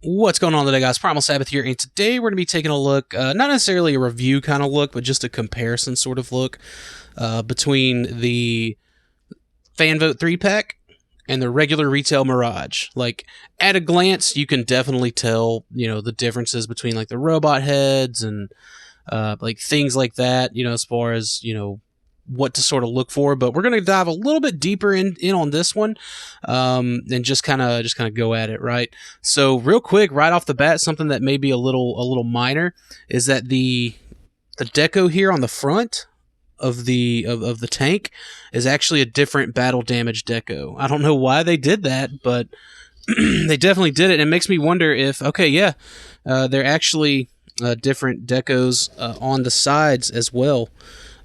What's going on today, guys? Primal Sabbath here, and today we're going to be taking a look, not necessarily a review kind of look, but just a comparison sort of look between the fan vote 3-pack and the regular retail Mirage. Like, at a glance, you can definitely tell, the differences between, like, the robot heads and, like, things like that, as far as, what to sort of look for. But we're going to dive a little bit deeper in on this one, and just kind of go at it, right? So real quick, right off the bat, something that may be a little minor is that the deco here on the front of the tank is actually a different battle damage deco. I don't know why they did that, but they definitely did it. And it makes me wonder if, they're actually different decos on the sides as well.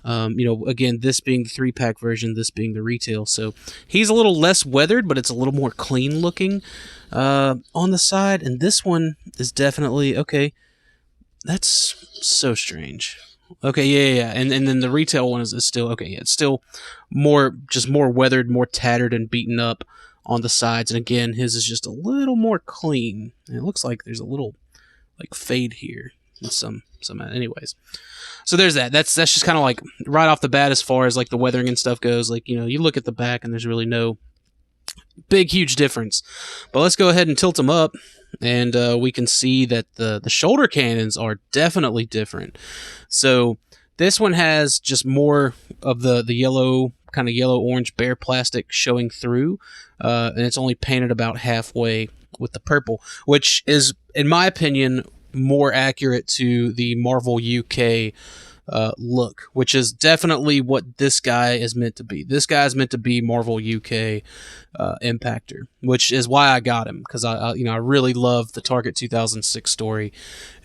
Again, this being the 3-pack version, this being the retail. So he's a little less weathered, but it's a little more clean looking on the side. And this one is definitely, okay, that's so strange. Okay, yeah. And then the retail one is still, okay, yeah, it's still more weathered, more tattered and beaten up on the sides. And again, his is just a little more clean. And it looks like there's a little, like, fade here in some anyways. So there's that. That's just kind of like right off the bat as far as like the weathering and stuff goes. Like, you look at the back and there's really no big, huge difference. But let's go ahead and tilt them up, and we can see that the shoulder cannons are definitely different. So this one has just more of the yellow, kind of yellow-orange bare plastic showing through, and it's only painted about halfway with the purple, which is, in my opinion, more accurate to the Marvel UK look, which is definitely what this guy is meant to be. This guy is meant to be Marvel UK Impactor, which is why I got him, because I really love the Target 2006 story,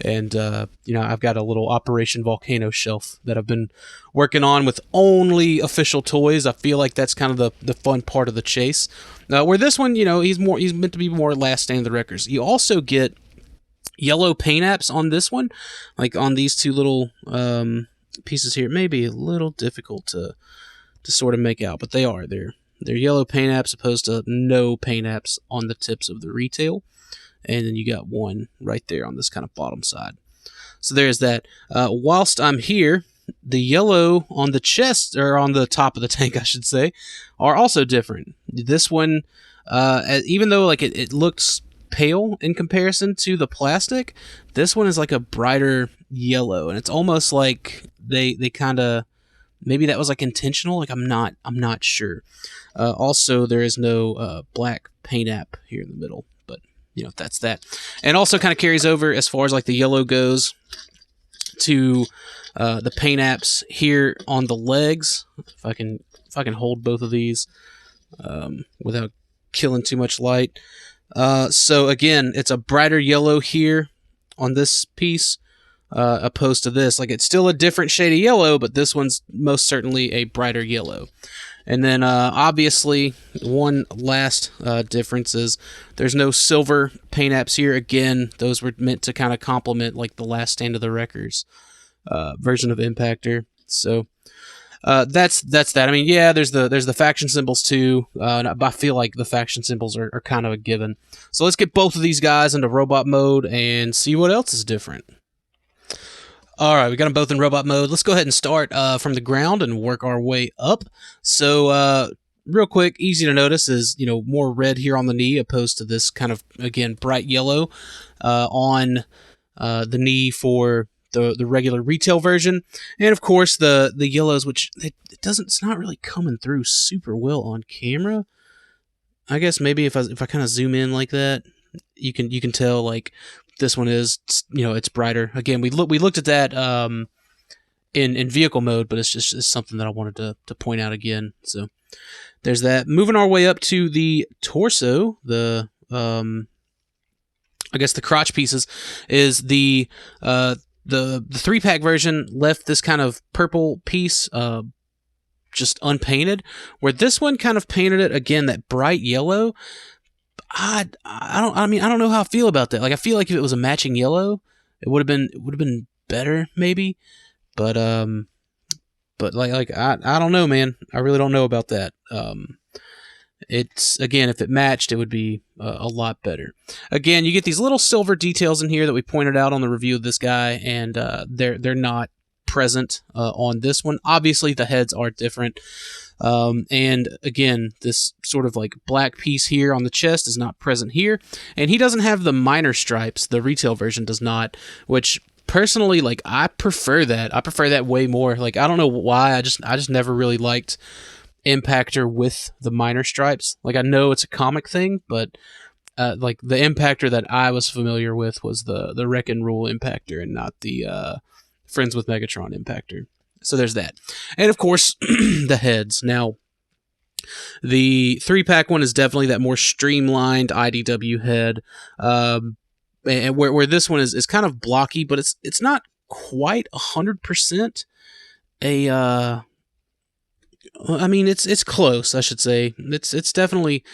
and I've got a little Operation Volcano shelf that I've been working on with only official toys. I feel like that's kind of the fun part of the chase. Where this one, he's meant to be more last stand of the records. You also get yellow paint apps on this one, like on these two little pieces here. It may be a little difficult to sort of make out, but they're yellow paint apps opposed to no paint apps on the tips of the retail. And then you got one right there on this kind of bottom side. So there's that. Whilst I'm here, the yellow on the chest, or on the top of the tank, I should say, are also different. This one, even though like it looks pale in comparison to the plastic, this one is like a brighter yellow, and it's almost like they kind of, maybe that was like intentional. Like I'm not sure. Also, there is no black paint app here in the middle, but that's that. And also kind of carries over as far as like the yellow goes to the paint apps here on the legs. If I can hold both of these without killing too much light. So again, it's a brighter yellow here on this piece, opposed to this. Like, it's still a different shade of yellow, but this one's most certainly a brighter yellow. And then, obviously, one last difference is there's no silver paint apps here. Again, those were meant to kind of complement like the last stand of the records version of Impactor. So that's that. I mean, yeah, there's the faction symbols too. I feel like the faction symbols are kind of a given. So let's get both of these guys into robot mode and see what else is different. All right, we got them both in robot mode. Let's go ahead and start from the ground and work our way up. So real quick, easy to notice is more red here on the knee opposed to this kind of, again, bright yellow on the knee for the regular retail version. And of course the yellows, which it's not really coming through super well on camera. I guess maybe if I kind of zoom in like that, you can tell like this one is, it's brighter. Again, we looked at that in vehicle mode, but it's something that I wanted to point out again. So there's that. Moving our way up to the torso, I guess the crotch pieces is the 3-pack version left this kind of purple piece just unpainted, where this one kind of painted it, again, that bright yellow. I don't know how I feel about that. Like, I feel like if it was a matching yellow, it would have been better maybe, but like I don't know, man. I really don't know about that. It's, again, if it matched, it would be a lot better. Again, you get these little silver details in here that we pointed out on the review of this guy, and they're not present on this one. Obviously, the heads are different. And again, this sort of like black piece here on the chest is not present here, and he doesn't have the minor stripes. The retail version does not, which personally, like, I prefer that. I prefer that way more. Like, I don't know why. I just never really liked Impactor with the minor stripes. Like, I know it's a comic thing, but like the Impactor that I was familiar with was the Wreck and Rule Impactor, and not the Friends with Megatron Impactor. So there's that. And of course, the heads. Now, the 3-pack one is definitely that more streamlined IDW head, and where this one is kind of blocky, but it's not quite 100% a. I mean, it's close, I should say. It's definitely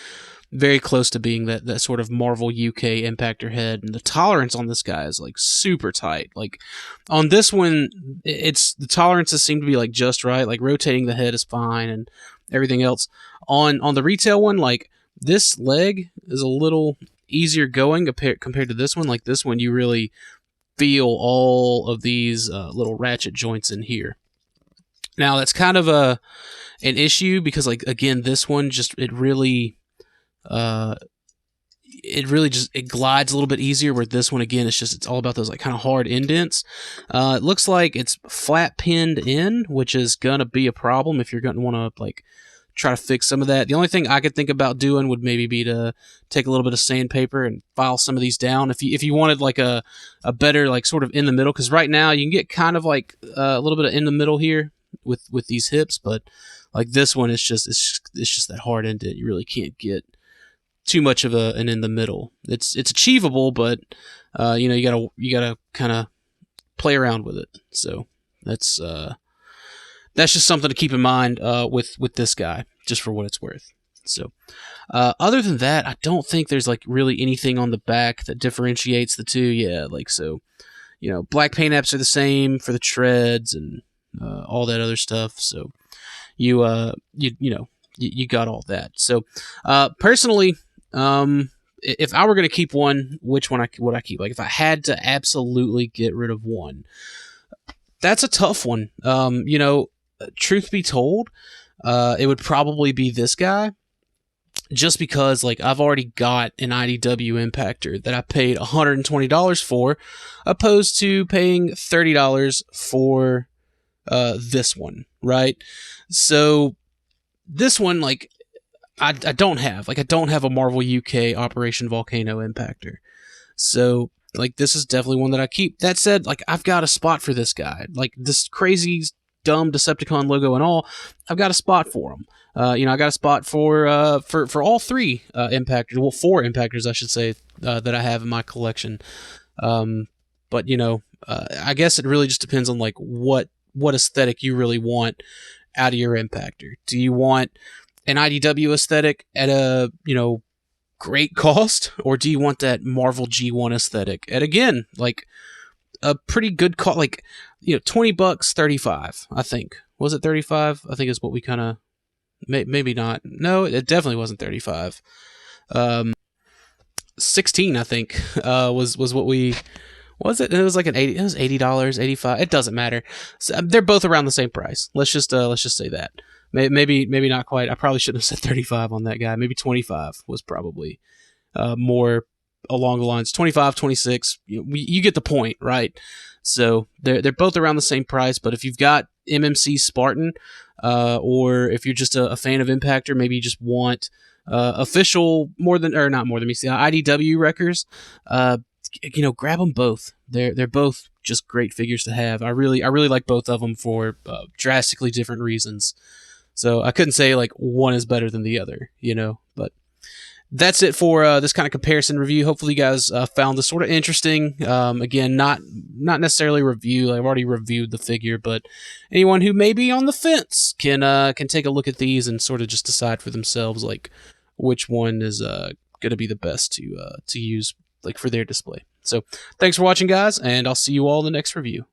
very close to being that sort of Marvel UK Impactor head, and the tolerance on this guy is like super tight. Like on this one, it's the tolerances seem to be like just right. Like rotating the head is fine, and everything else. On the retail one, like this leg is a little easier going compared to this one. Like this one, you really feel all of these little ratchet joints in here. Now that's kind of an issue because, like, again, this one just it really just it glides a little bit easier. Where this one, again, it's all about those like kind of hard indents. It looks like it's flat pinned in, which is gonna be a problem if you're gonna want to like try to fix some of that. The only thing I could think about doing would maybe be to take a little bit of sandpaper and file some of these down. If you wanted like a better like sort of in the middle, because right now you can get kind of like a little bit of in the middle here with these hips, but like this one, it's just that hard indent. You really can't get too much of an in the middle. It's achievable, but you gotta kind of play around with it. So that's just something to keep in mind with this guy, just for what it's worth. So other than that, I don't think there's like really anything on the back that differentiates the two. Yeah, like so, black paint apps are the same for the treads and all that other stuff. So you got all that. So personally, if I were going to keep one, which one would I keep? Like if I had to absolutely get rid of one, that's a tough one. Truth be told, it would probably be this guy, just because like I've already got an IDW Impactor that I paid $120 for, opposed to paying $30 for this one, right? So this one, like, I don't have a Marvel UK Operation Volcano Impactor. So like this is definitely one that I keep. That said, like I've got a spot for this guy. Like this crazy dumb Decepticon logo and all, I've got a spot for him. I got a spot for all three Impactors. Well, 4 Impactors, I should say, that I have in my collection. But I guess it really just depends on like what aesthetic you really want out of your Impactor. Do you want an IDW aesthetic at a great cost, or do you want that Marvel G1 aesthetic at, again, like a pretty good cost? Like $20, 35, I think. Was it 35? I think is what we kind of maybe not. No, it definitely wasn't 35. 16, I think, was what we. Was it? It was like it was $80, $85. It doesn't matter. So, they're both around the same price. Let's just say that. Maybe not quite. I probably shouldn't have said 35 on that guy. Maybe 25 was probably more along the lines. 25, 26. You get the point, right? So they're both around the same price. But if you've got MMC Spartan, or if you're just a fan of Impactor, maybe you just want official not more than me, IDW wreckers. Grab them both. They're both just great figures to have. I really like both of them for drastically different reasons. So I couldn't say like one is better than the other, but that's it for this kind of comparison review. Hopefully you guys found this sort of interesting. Again, not necessarily review. I've already reviewed the figure, but anyone who may be on the fence can take a look at these and sort of just decide for themselves like which one is going to be the best to use like for their display. So thanks for watching, guys, and I'll see you all in the next review.